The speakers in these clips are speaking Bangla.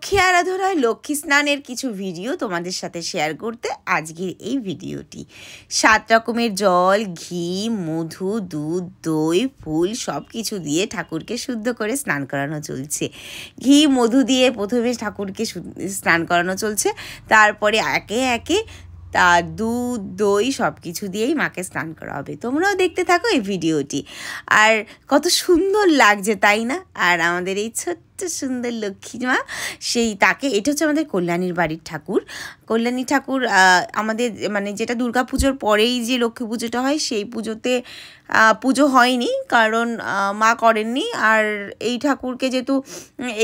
লক্ষ্মী আরাধনায় লক্ষ্মী স্নানের কিছু ভিডিও তোমাদের সাথে শেয়ার করতে আজকের এই ভিডিওটি। 7 রকমের জল, ঘি, মধু, দুধ, দই, ফুল সব কিছু দিয়ে ঠাকুরকে শুদ্ধ করে স্নান করানো চলছে। ঘি মধু দিয়ে প্রথমে ঠাকুরকে স্নান করানো চলছে, তারপরে একে একে তার দুধ দই সব কিছু দিয়েই মাকে স্নান করা হবে। তোমরাও দেখতে থাকো এই ভিডিওটি। আর কত সুন্দর লাগছে তাই না? আর আমাদের এই ছোট্ট সুন্দর লক্ষ্মী মা, তাকে এটা হচ্ছে আমাদের কল্যাণীর বাড়ির ঠাকুর। কল্যাণী ঠাকুর আমাদের মানে যেটা দুর্গা পুজোর পরেই যে লক্ষ্মী পুজোটা হয় সেই পুজোতে পুজো হয়নি, কারণ মা করেননি। আর এই ঠাকুরকে যেহেতু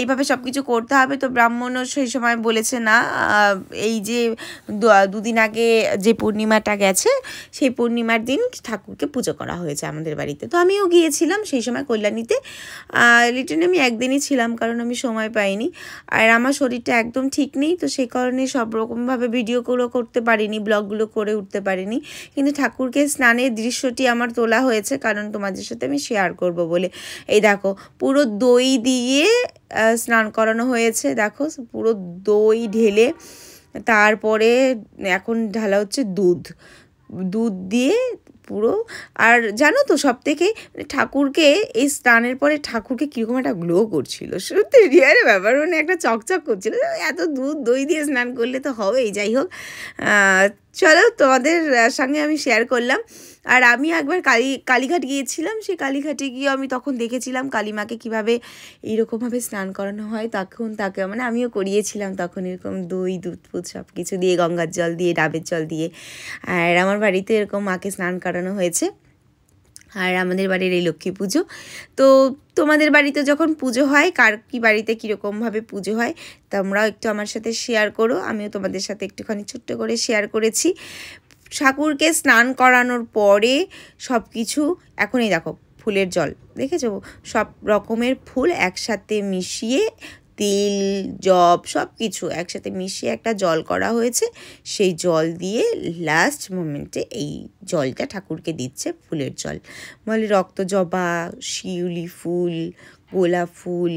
এইভাবে সব কিছু করতে হবে, তো ব্রাহ্মণও সেই সময় বলেছে না। এই যে দুদিন আগে যে পূর্ণিমাটা গেছে, সেই পূর্ণিমার দিন ঠাকুরকে পুজো করা হয়েছে আমাদের বাড়িতে। তো আমিও গিয়েছিলাম সেই সময় কল্যাণীতে। লিটারালি আমি একদিনই ছিলাম, কারণ আমি সময় পাইনি। আর আমার শরীরটা একদম ঠিক নেই, তো সেই কারণে সব রকমভাবে ভিডিওগুলো করতে পারিনি, ব্লগগুলো করে উঠতে পারিনি। কিন্তু ঠাকুরকে স্নানের দৃশ্যটি আমার তোলা হয়েছে, কারণ তোমাদের সাথে আমি শেয়ার করব বলে। এই দেখো, পুরো দই দিয়ে স্নান করানো হয়েছে। দেখো পুরো দই ঢেলে তারপরে এখন ঢালা হচ্ছে দুধ দিয়ে পুরো। আর জানো তো, সব থেকে ঠাকুরকে এই স্নানের পরে ঠাকুরকে কীরকম একটা গ্লো করছিল, সত্যি রিয়াল ব্যাপার, মানে একটা চকচক করছিল। এত দুধ দই দিয়ে স্নান করলে তো হবেই। যাই হোক, চলো তোমাদের সঙ্গে আমি শেয়ার করলাম। আর আমি একবার কালীঘাট গিয়েছিলাম, সেই কালীঘাটে গিয়ে আমি তখন দেখেছিলাম কালীমাকে কীভাবে এইরকমভাবে স্নান করানো হয়। তাকে মানে আমিও করিয়েছিলাম তখন, এরকম দই দুধ ফুধ সব কিছু দিয়ে, গঙ্গার জল দিয়ে, ডাবের জল দিয়ে। আর আমার বাড়িতে এরকম মাকে স্নান করানো হয়েছে। আর আমাদের বাড়ির এই লক্ষ্মী পুজো। তো তোমাদের বাড়িতে যখন পুজো হয়, কার কি বাড়িতে কীরকমভাবে পুজো হয় তোমরাও একটু আমার সাথে শেয়ার করো। আমিও তোমাদের সাথে একটুখানি ছোট্ট করে শেয়ার করেছি। ঠাকুরকে স্নান করানোর পরে সব কিছু, এখনই দেখো ফুলের জল দেখেছো, সব রকমের ফুল একসাথে মিশিয়ে, তিল জব সব কিছু একসাথে মিশিয়ে একটা জল করা হয়েছে। সেই জল দিয়ে লাস্ট মোমেন্টে এই জলটা ঠাকুরকে দিচ্ছে, ফুলের জল। বলে রক্ত জবা, শিউলি ফুল, গোলাপ ফুল,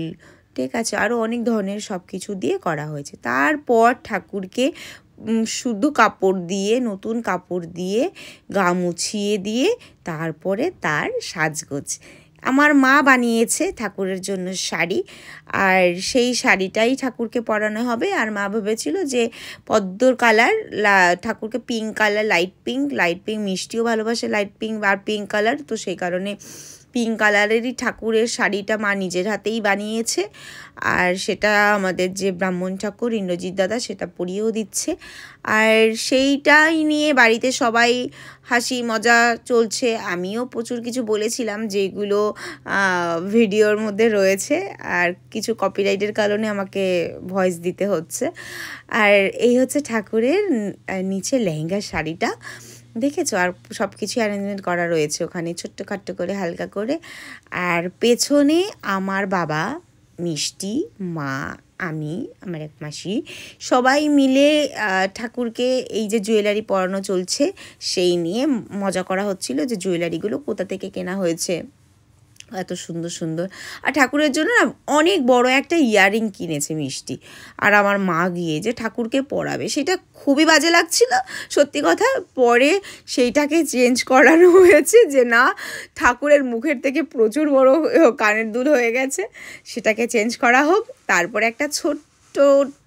ঠিক আছে, আরও অনেক ধরনের সব কিছু দিয়ে করা হয়েছে। তারপর ঠাকুরকে শুধু কাপড় দিয়ে, নতুন কাপড় দিয়ে গা মুছিয়ে দিয়ে তারপরে তার সাজগোজ আমার মা বানিয়েছে ঠাকুরের জন্য শাড়ি। আর সেই শাড়িটাই ঠাকুরকে পরানো হবে। আর মা ভেবেছিল যে পদ্মর কালার, ঠাকুরকে পিঙ্ক কালার, লাইট পিঙ্ক মিষ্টিও ভালোবাসে লাইট পিঙ্ক আর পিঙ্ক কালার, তো সেই কারণে পিঙ্ক কালারেরই ঠাকুরের শাড়িটা মা নিজের হাতেই বানিয়েছে। আর সেটা আমাদের যে ব্রাহ্মণ ঠাকুর ইন্দ্রজিৎ দাদা সেটা পরিয়েও দিচ্ছে। আর সেইটাই নিয়ে বাড়িতে সবাই হাসি মজা চলছে। আমিও প্রচুর কিছু বলেছিলাম যেগুলো ভিডিওর মধ্যে রয়েছে, আর কিছু কপিরাইটের কারণে আমাকে ভয়েস দিতে হচ্ছে। আর এই হচ্ছে ঠাকুরের নিচে লেহেঙ্গার শাড়িটা, দেখেছো? আর সব কিছু অ্যারেঞ্জমেন্ট করা রয়েছে ওখানে ছোট্টখাট্টো করে, হালকা করে। আর পেছনে আমার বাবা, মিষ্টি, মা, আমি, আমার এক মাসি সবাই মিলে ঠাকুরকে এই যে জুয়েলারি পরানো চলছে সেই নিয়ে মজা করা হচ্ছিল, যে জুয়েলারিগুলো কোথা থেকে কেনা হয়েছে, এত সুন্দর সুন্দর। আর ঠাকুরের জন্য না অনেক বড় একটা ইয়াররিং কিনেছে মিষ্টি। আর আমার মা গিয়ে যে ঠাকুরকে পরাবে, সেটা খুবই বাজে লাগছিল সত্যি কথা। পরে সেইটাকে চেঞ্জ করানো হয়েছে, যে না, ঠাকুরের মুখের থেকে প্রচুর বড় কানের দুল হয়ে গেছে, সেটাকে চেঞ্জ করা হোক। তারপরে একটা ছোট্ট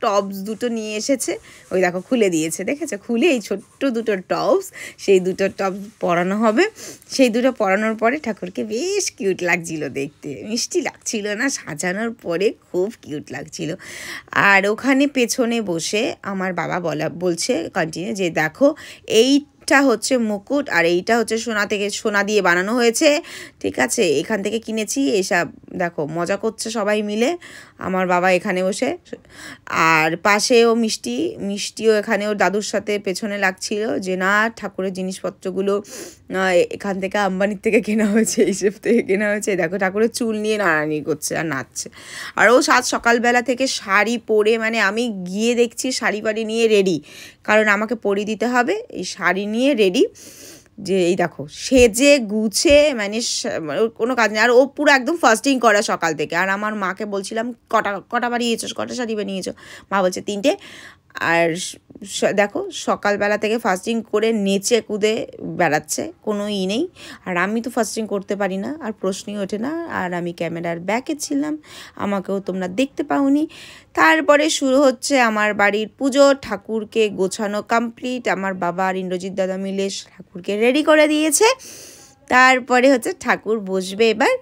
টপস দুটো নিয়ে এসেছে, ওই দেখো খুলে দিয়েছে, দেখেছো? খুলে এই ছোট্ট দুটো টপস, সেই দুটো টপস পরানো হবে। সেই দুটো পরানোর পরে ঠাকুরকে বেশ কিউট লাগছিল দেখতে, মিষ্টি লাগছিল না? সাজানোর পরে খুব কিউট লাগছিল। আর ওখানে পেছনে বসে আমার বাবা বলছে কন্টিনিউ, যে দেখো এইটা হচ্ছে মুকুট, আর এইটা হচ্ছে সোনা দিয়ে বানানো হয়েছে, ঠিক আছে, এখান থেকে কিনেছি। এসব দেখো মজা করছে সবাই মিলে, আমার বাবা এখানে বসে। আর পাশেও মিষ্টিও এখানে ওর দাদুর সাথে পেছনে লাগছিল, যে না, ঠাকুরের জিনিসপত্রগুলো এখান থেকে আম্বানির থেকে কেনা হয়েছে, এইসব থেকে কেনা হয়েছে। দেখো ঠাকুরের চুল নিয়ে নাড়ানি করছে আর নাচছে। আর ও সকালবেলা থেকে শাড়ি পরে, মানে আমি গিয়ে দেখছি শাড়ি নিয়ে রেডি, কারণ আমাকে পরিয়ে দিতে হবে, এই শাড়ি নিয়ে রেডি। যে এই দেখো সেজে গুছে মানে ওর কোনো কাজ নেই। আর ও পুরো একদম ফাস্টিং করে সকাল থেকে। আর আমার মাকে বলছিলাম কটা বানিয়েছো, কটা শাড়ি বানিয়েছো? মা বলছে 3টে। আর দেখো সকালবেলা থেকে ফাস্টিং করে নেচে কুদে বেড়াচ্ছে, কোনো নেই। আর আমি তো ফাস্টিং করতে পারি না, আর প্রশ্নই ওঠে না। আর আমি ক্যামেরার ব্যাকে ছিলাম, আমাকেও তোমরা দেখতে পাওনি। তারপরে শুরু হচ্ছে আমার বাড়ির পুজো। ঠাকুরকে গোছানো কমপ্লিট, আমার বাবা আর ইন্দ্রজিৎ দাদা মিলে ঠাকুরকে রেডি করে দিয়েছে। তারপরে হচ্ছে ঠাকুর বসবে এবার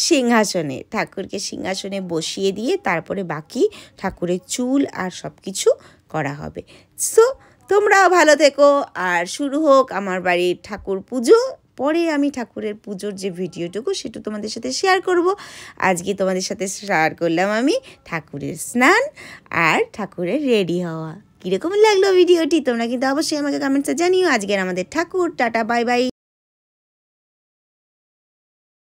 সিংহাসনে। ঠাকুরকে সিংহাসনে বসিয়ে দিয়ে তারপরে বাকি ঠাকুরের চুল আর সব কিছু করা হবে। সো তোমরাও ভালো থেকো, আর শুরু হোক আমার বাড়ির ঠাকুর পুজো। পরে আমি ঠাকুরের পুজোর যে ভিডিওটুকু সেটা তোমাদের সাথে শেয়ার করব। আজকে তোমাদের সাথে শেয়ার করলাম আমি ঠাকুরের স্নান আর ঠাকুরের রেডি হওয়া। কীরকম লাগলো ভিডিওটি তোমরা কিন্তু অবশ্যই আমাকে কমেন্টসে জানিও। আজকের আমাদের ঠাকুর, টাটা বাই বাই।